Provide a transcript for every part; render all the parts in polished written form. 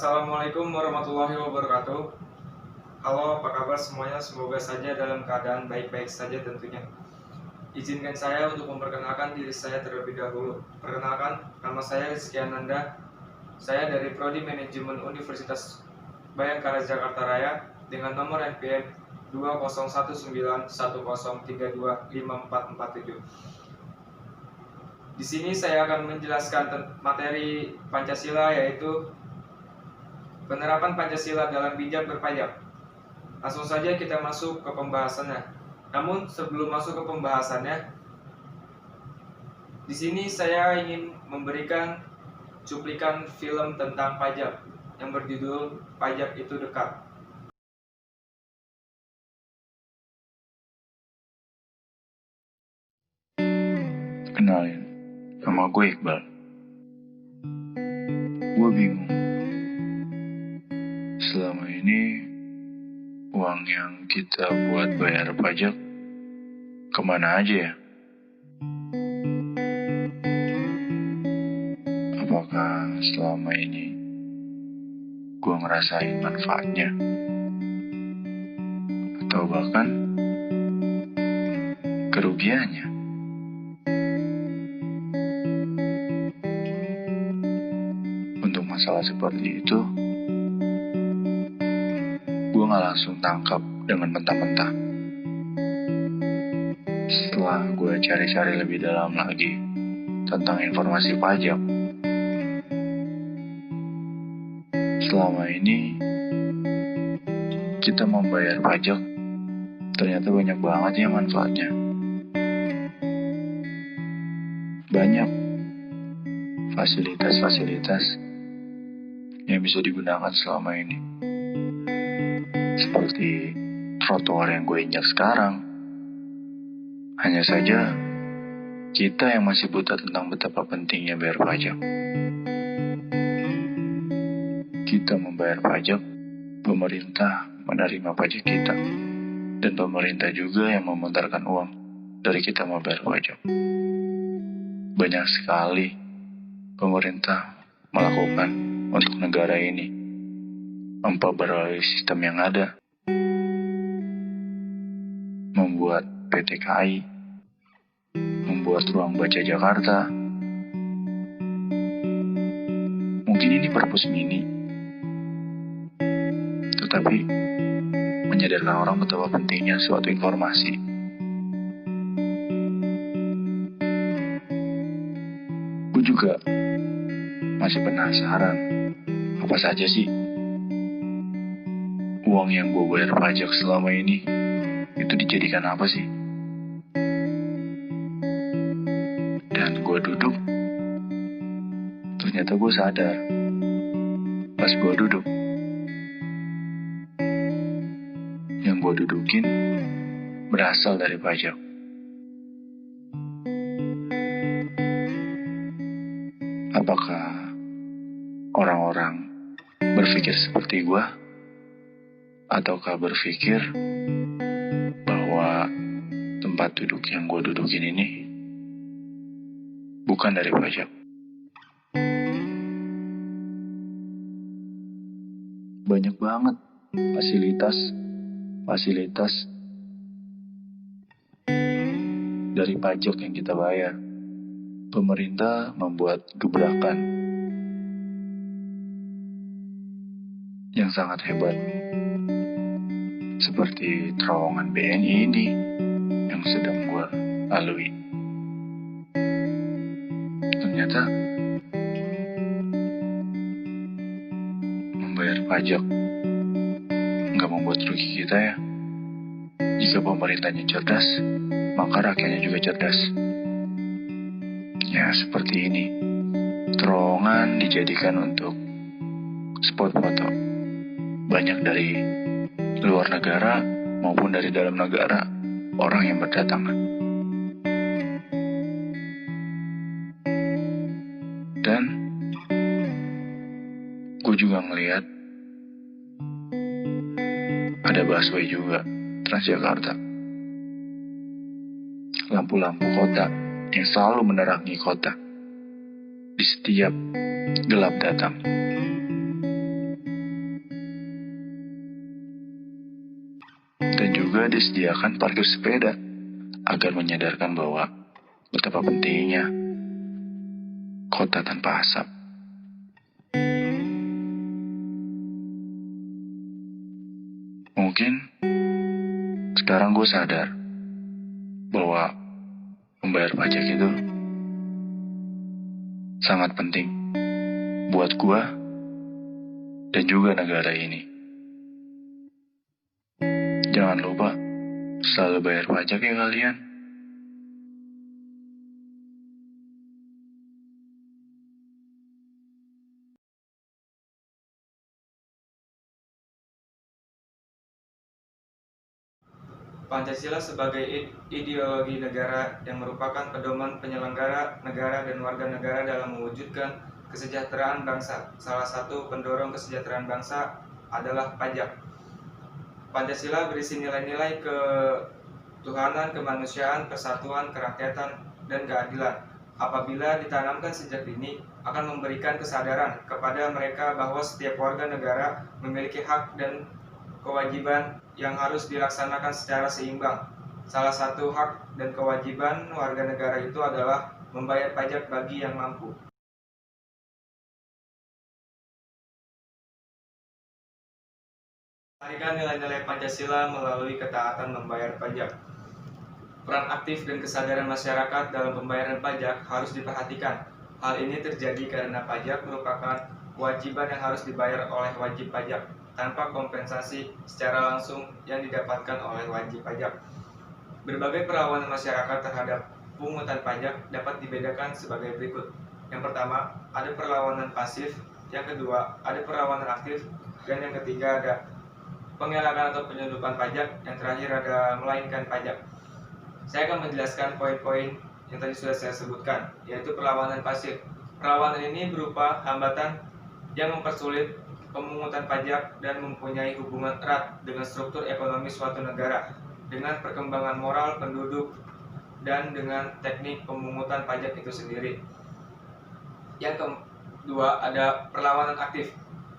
Assalamualaikum warahmatullahi wabarakatuh. Halo, apa kabar semuanya? Semoga saja dalam keadaan baik-baik saja tentunya. Izinkan saya untuk memperkenalkan diri saya terlebih dahulu. Perkenalkan, nama saya Rizky Ananda. Saya dari Prodi Manajemen Universitas Bayangkara Jakarta Raya dengan nomor NPM 201910325447. Di sini saya akan menjelaskan materi Pancasila, yaitu penerapan Pancasila dalam bijak berpajak. Langsung saja kita masuk ke pembahasannya. Namun sebelum masuk ke pembahasannya, di sini saya ingin memberikan cuplikan film tentang pajak yang berjudul Pajak Itu Dekat. Kenalin, nama gue Iqbal. Gue bingung. Selama ini, uang yang kita buat bayar pajak kemana aja ya? Apakah selama ini gue ngerasain manfaatnya? Atau bahkan kerugiannya? Untuk masalah seperti itu, gue gak langsung tangkap dengan mentah-mentah. Setelah gue cari-cari lebih dalam lagi tentang informasi pajak, selama ini kita membayar pajak ternyata banyak banget ya manfaatnya. Banyak fasilitas-fasilitas yang bisa digunakan selama ini, seperti trotoar yang gue injak sekarang. Hanya saja kita yang masih buta tentang betapa pentingnya bayar pajak. Kita membayar pajak, pemerintah menerima pajak kita, dan pemerintah juga yang memutarkan uang dari kita membayar pajak. Banyak sekali pemerintah melakukan untuk negara ini, memperbarui sistem yang ada, membuat PT KAI, membuat ruang baca Jakarta. Mungkin ini perpus mini, tetapi menyadarkan orang betapa pentingnya suatu informasi. Gue juga masih penasaran, apa saja sih uang yang gue bayar pajak selama ini itu dijadikan apa sih? Dan gue duduk, ternyata gue sadar pas gue duduk, yang gue dudukin berasal dari pajak. Apakah orang-orang berpikir seperti gue? Ataukah berpikir bahwa tempat duduk yang gue dudukin ini bukan dari pajak? Banyak banget fasilitas dari pajak yang kita bayar. Pemerintah membuat gebrakan yang sangat hebat, seperti terowongan BNI ini yang sedang gue lalui. Ternyata membayar pajak nggak membuat rugi kita ya. Jika pemerintahnya cerdas, maka rakyatnya juga cerdas. Ya seperti ini, terowongan dijadikan untuk spot foto. Banyak dari luar negara maupun dari dalam negara orang yang berdatangan. Dan gue juga ngelihat ada busway juga, Transjakarta. Lampu-lampu kota yang selalu menerangi kota di setiap gelap datang. juga disediakan parkir sepeda agar menyadarkan bahwa betapa pentingnya kota tanpa asap. Mungkin sekarang gue sadar bahwa membayar pajak itu sangat penting buat gue dan juga negara ini. Jangan lupa selalu bayar pajak ya kalian. Pancasila sebagai ideologi negara yang merupakan pedoman penyelenggara negara dan warga negara dalam mewujudkan kesejahteraan bangsa. Salah satu pendorong kesejahteraan bangsa adalah pajak. Pancasila berisi nilai-nilai ketuhanan, kemanusiaan, persatuan, kerakyatan, dan keadilan. Apabila ditanamkan sejak dini, akan memberikan kesadaran kepada mereka bahwa setiap warga negara memiliki hak dan kewajiban yang harus dilaksanakan secara seimbang. Salah satu hak dan kewajiban warga negara itu adalah membayar pajak bagi yang mampu. Melestarikan nilai-nilai Pancasila melalui ketaatan membayar pajak. Peran aktif dan kesadaran masyarakat dalam pembayaran pajak harus diperhatikan. Hal ini terjadi karena pajak merupakan kewajiban yang harus dibayar oleh wajib pajak tanpa kompensasi secara langsung yang didapatkan oleh wajib pajak. Berbagai perlawanan masyarakat terhadap pungutan pajak dapat dibedakan sebagai berikut. Yang pertama, ada perlawanan pasif. Yang kedua, ada perlawanan aktif. Dan yang ketiga, ada pengelakan atau penyelundupan pajak. Yang terakhir, ada melainkan pajak. Saya akan menjelaskan poin-poin yang tadi sudah saya sebutkan, yaitu perlawanan pasif. Perlawanan ini berupa hambatan yang mempersulit pemungutan pajak dan mempunyai hubungan erat dengan struktur ekonomi suatu negara, dengan perkembangan moral penduduk, dan dengan teknik pemungutan pajak itu sendiri. Yang kedua, ada perlawanan aktif,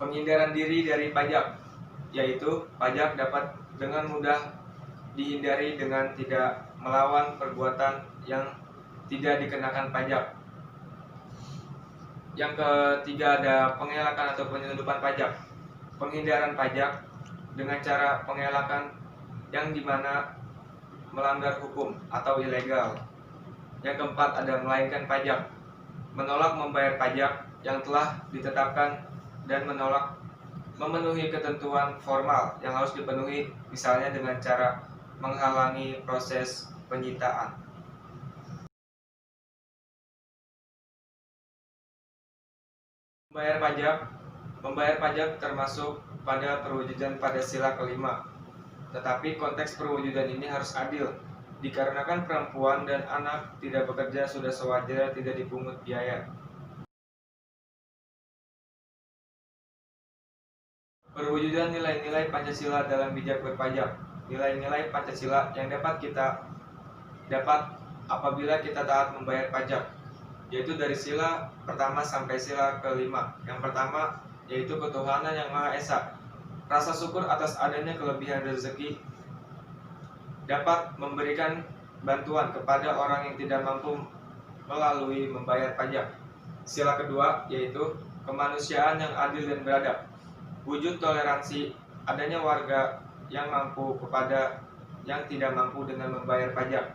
penghindaran diri dari pajak, yaitu pajak dapat dengan mudah dihindari dengan tidak melawan perbuatan yang tidak dikenakan pajak. Yang ketiga, ada pengelakan atau penyelundupan pajak, penghindaran pajak dengan cara pengelakan yang dimana melanggar hukum atau ilegal. Yang keempat, ada melainkan pajak, menolak membayar pajak yang telah ditetapkan dan menolak memenuhi ketentuan formal yang harus dipenuhi, misalnya dengan cara menghalangi proses penyitaan. Membayar pajak termasuk pada perwujudan pada sila kelima. Tetapi konteks perwujudan ini harus adil, dikarenakan perempuan dan anak tidak bekerja sudah sewajarnya tidak dipungut biaya. Perwujudan nilai-nilai Pancasila dalam bijak berpajak. Nilai-nilai Pancasila yang dapat apabila kita taat membayar pajak, yaitu dari sila pertama sampai sila kelima. Yang pertama yaitu ketuhanan yang Maha Esa. Rasa syukur atas adanya kelebihan rezeki dapat memberikan bantuan kepada orang yang tidak mampu melalui membayar pajak. Sila kedua yaitu kemanusiaan yang adil dan beradab. Wujud toleransi adanya warga yang mampu kepada yang tidak mampu dengan membayar pajak.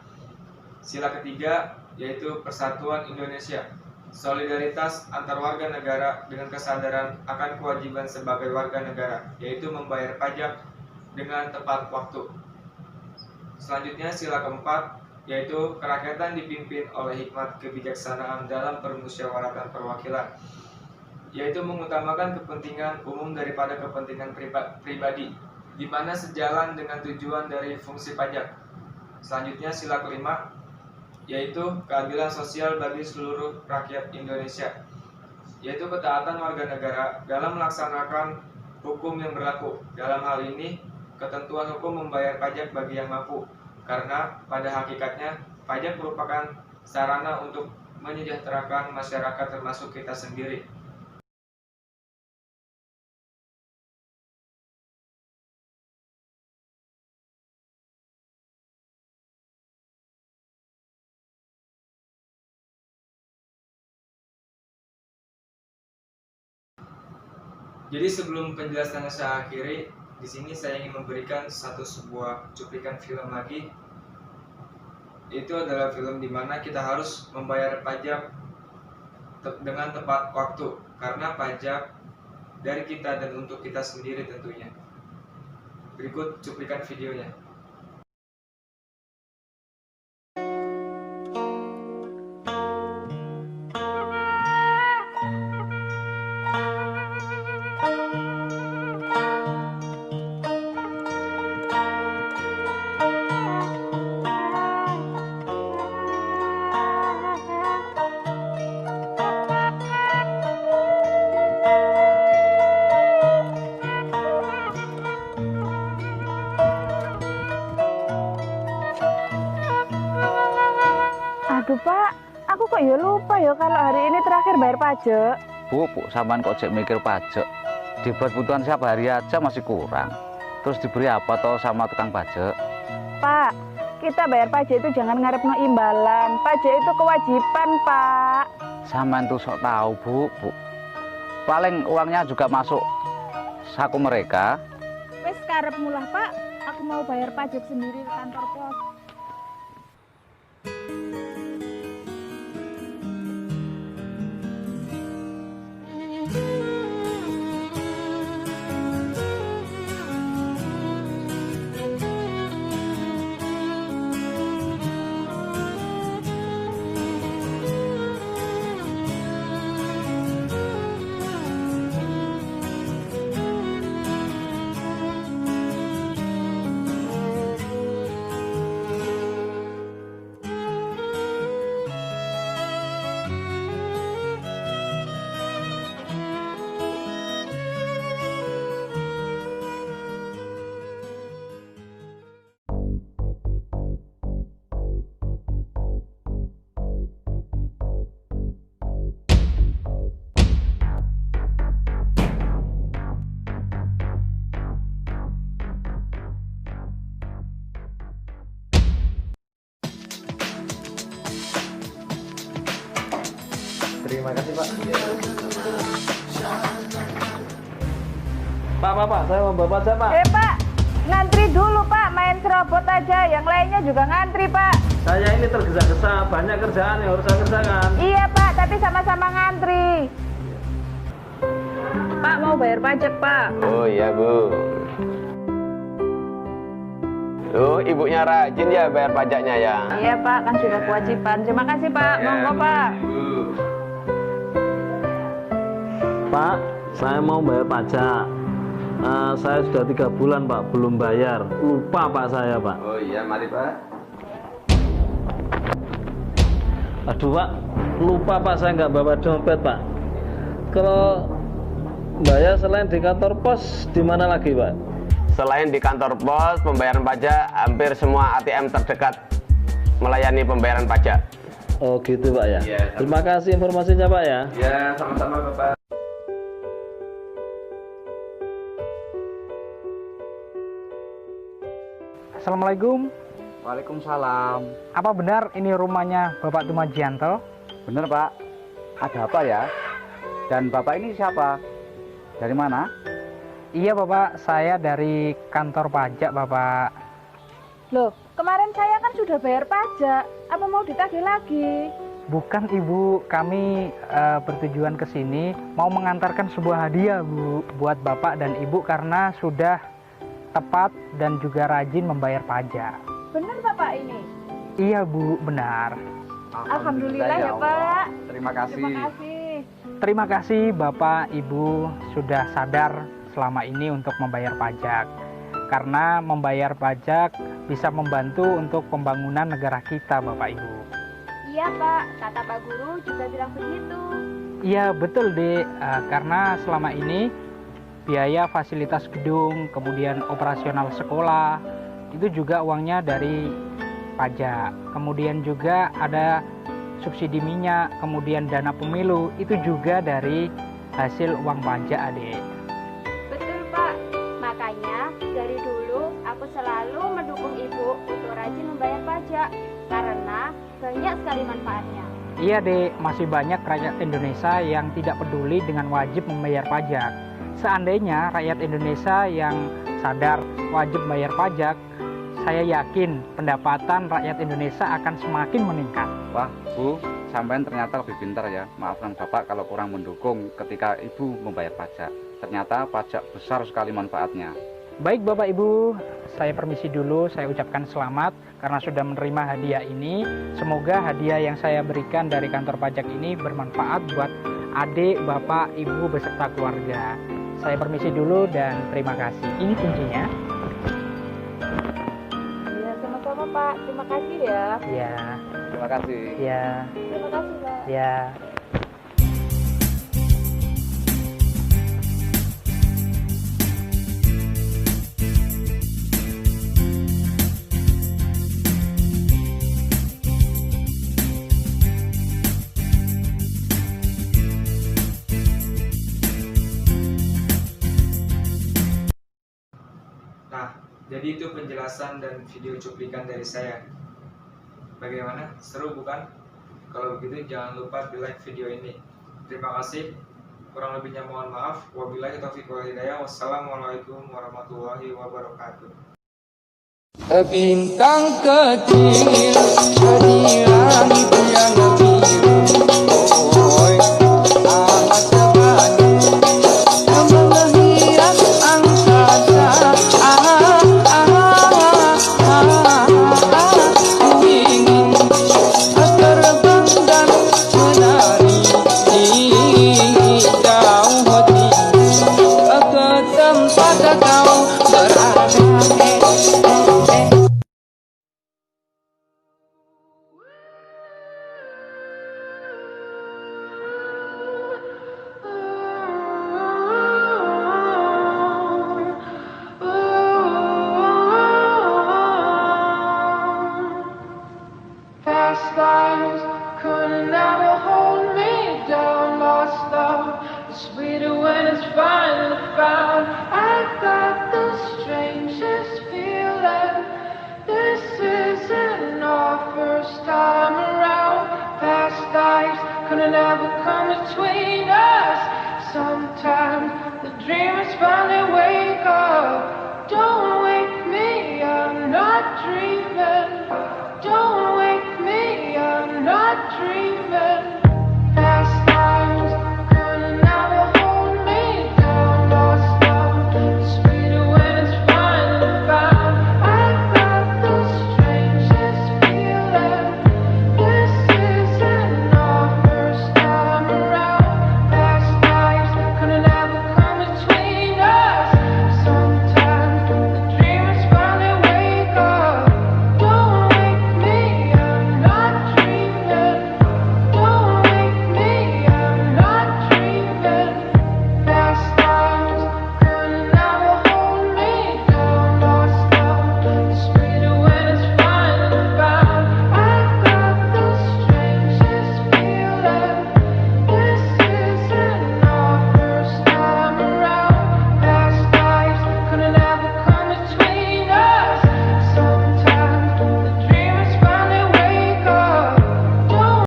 Sila ketiga yaitu persatuan Indonesia, solidaritas antar warga negara dengan kesadaran akan kewajiban sebagai warga negara, yaitu membayar pajak dengan tepat waktu. Selanjutnya sila keempat yaitu kerakyatan dipimpin oleh hikmat kebijaksanaan dalam permusyawaratan perwakilan, yaitu mengutamakan kepentingan umum daripada kepentingan pribadi, di mana sejalan dengan tujuan dari fungsi pajak. Selanjutnya sila kelima yaitu keadilan sosial bagi seluruh rakyat Indonesia, yaitu ketaatan warga negara dalam melaksanakan hukum yang berlaku. Dalam hal ini, ketentuan hukum membayar pajak bagi yang mampu, karena pada hakikatnya pajak merupakan sarana untuk menyejahterakan masyarakat termasuk kita sendiri. Jadi sebelum penjelasannya saya akhiri, di sini saya ingin memberikan sebuah cuplikan film lagi. Itu adalah film di mana kita harus membayar pajak dengan tepat waktu, karena pajak dari kita dan untuk kita sendiri tentunya. Berikut cuplikan videonya. Aduh Pak, aku kok ya lupa ya kalau hari ini terakhir bayar pajak. Bu, sampean kok cek mikir pajak. Dibuat kebutuhan setiap hari aja masih kurang. Terus diberi apa toh sama tukang pajak? Pak, kita bayar pajak itu jangan ngarepno imbalan. Pajak itu kewajiban, Pak. Sampean tuh sok tahu, Bu. Paling uangnya juga masuk saku mereka. Wes karepmu lah, Pak. Aku mau bayar pajak sendiri ke kantor pos. Terima kasih Pak. Pak, saya mau bawa pajak Pak. Pak, ngantri dulu Pak, main serobot aja. Yang lainnya juga ngantri Pak. Saya ini tergesa-gesa, banyak kerjaan yang harus saya kerjakan. Iya Pak, tapi sama-sama ngantri. Pak, mau bayar pajak Pak. Oh iya Bu. Ibunya rajin ya bayar pajaknya ya. Iya Pak, kan sudah kewajiban. Terima kasih Pak, monggo Pak. Pak, saya mau bayar pajak. Saya sudah 3 bulan Pak, belum bayar. Lupa Pak saya Pak. Oh iya, mari Pak. Aduh Pak, lupa Pak, saya nggak bawa dompet Pak. Kalau bayar selain di kantor pos, di mana lagi Pak? Selain di kantor pos, pembayaran pajak, hampir semua ATM terdekat melayani pembayaran pajak. Oh gitu Pak ya. Iya, Terima kasih informasinya Pak ya. Ya, sama-sama Bapak. Assalamualaikum. Waalaikumsalam. Apa benar ini rumahnya Bapak Tumajianto? Bener, Pak. Ada apa ya? Dan Bapak ini siapa? Dari mana? Iya Bapak, saya dari kantor pajak Bapak. Loh, kemarin saya kan sudah bayar pajak. Apa mau ditagih lagi? Bukan Ibu, kami bertujuan ke sini mau mengantarkan sebuah hadiah Bu buat Bapak dan Ibu karena sudah tepat dan juga rajin membayar pajak. Benar Bapak ini? Iya Bu, benar. Alhamdulillah ya Pak. Terima kasih. Terima kasih. Terima kasih Bapak Ibu sudah sadar selama ini untuk membayar pajak. Karena membayar pajak bisa membantu untuk pembangunan negara kita Bapak Ibu. Iya Pak, kata Pak Guru juga bilang begitu. Iya betul Dek, karena selama ini biaya fasilitas gedung, kemudian operasional sekolah, itu juga uangnya dari pajak. Kemudian juga ada subsidi minyak, kemudian dana pemilu, itu juga dari hasil uang pajak Adik. Betul Pak, makanya dari dulu aku selalu mendukung Ibu untuk rajin membayar pajak karena banyak sekali manfaatnya. Iya Dek, masih banyak rakyat Indonesia yang tidak peduli dengan wajib membayar pajak. seandainya rakyat Indonesia yang sadar wajib bayar pajak, saya yakin pendapatan rakyat Indonesia akan semakin meningkat. Wah, Bu, sampean ternyata lebih pintar ya. Maafkan Bapak kalau kurang mendukung ketika Ibu membayar pajak. Ternyata pajak besar sekali manfaatnya. Baik Bapak Ibu, saya permisi dulu, saya ucapkan selamat karena sudah menerima hadiah ini. Semoga hadiah yang saya berikan dari kantor pajak ini bermanfaat buat adik, bapak, ibu beserta keluarga. Saya permisi dulu dan terima kasih. Ini kuncinya. Ya, sama-sama Pak. Terima kasih ya. Ya, Terima kasih. ya, Terima kasih Pak. ya. Nah, jadi itu penjelasan dan video cuplikan dari saya. Bagaimana? Seru bukan? Kalau begitu jangan lupa di like video ini. Terima kasih. Kurang lebihnya mohon maaf. Wabillahi taufiq wal hidayah. Wassalamualaikum warahmatullahi wabarakatuh. Bintang kecil di langit yang biru, oi, amat terpadu menghias angkasa. Ku ingin terbang dan menari di jauh hati ke tempat kau